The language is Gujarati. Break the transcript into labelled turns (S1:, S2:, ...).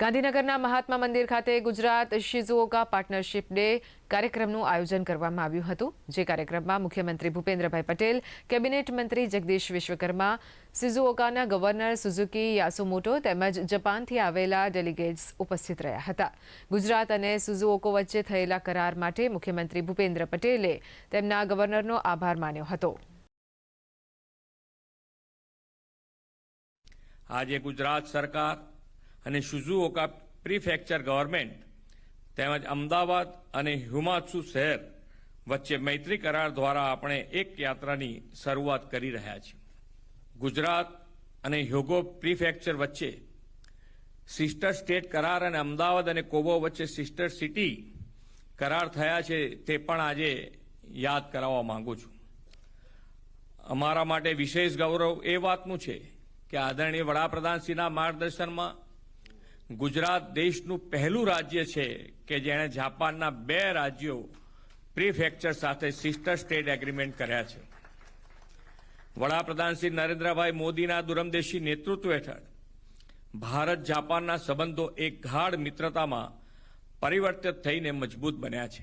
S1: ગાંધીનગરના મહાત્મા મંદિર ખાતે ગુજરાત શિઝુઓકા પાર્ટનરશિપ ડે કાર્યક્રમનું આયોજન કરવામાં આવ્યું હતું, જે કાર્યક્રમમાં મુખ્યમંત્રી ભૂપેન્દ્રભાઈ પટેલ, કેબિનેટ મંત્રી જગદીશ વિશ્વકર્મા, શિઝુઓકાના ગવર્નર સુઝુકી યાસુમોટો તેમજ જાપાનથી આવેલા ડેલિગેટ્સ ઉપસ્થિત રહ્યા હતા. ગુજરાત અને શિઝુઓકો વચ્ચે થયેલા કરાર માટે મુખ્યમંત્રી ભૂપેન્દ્ર પટેલે તેમના ગવર્નરનો આભાર માન્યો હતો.
S2: આજે ગુજરાત સરકાર અને શિઝુઓકા પ્રીફેક્ચર ગવર્મેન્ટ તેમજ અમદાવાદ અને હ્યુમાત્સુ શહેર વચ્ચે મૈત્રી કરાર દ્વારા આપણે એક યાત્રાની શરૂઆત કરી રહ્યા છીએ. ગુજરાત અને હ્યોગો પ્રીફેક્ચર વચ્ચે સિસ્ટર સ્ટેટ કરાર અને અમદાવાદ અને કોબો વચ્ચે સિસ્ટર સિટી કરાર થયા છે, તે પણ આજે યાદ કરાવવા માંગુ છું. અમારા માટે વિશેષ ગૌરવ એ વાતનું છે કે આદરણીય વડાપ્રધાનશ્રીના માર્ગદર્શનમાં ગુજરાત દેશનું પહેલું રાજ્ય છે કે જેણે જાપાનના 2 રાજ્યો પ્રીફેક્ચર સાથે સિસ્ટર સ્ટેટ એગ્રીમેન્ટ કર્યા છે. વડાપ્રધાન શ્રી નરેન્દ્રભાઈ મોદીના દૂરંદેશી નેતૃત્વ હેઠળ ભારત જાપાનના સંબંધો એક ગાઢ મિત્રતામાં પરિવર્તિત થઈને મજબૂત બન્યા છે.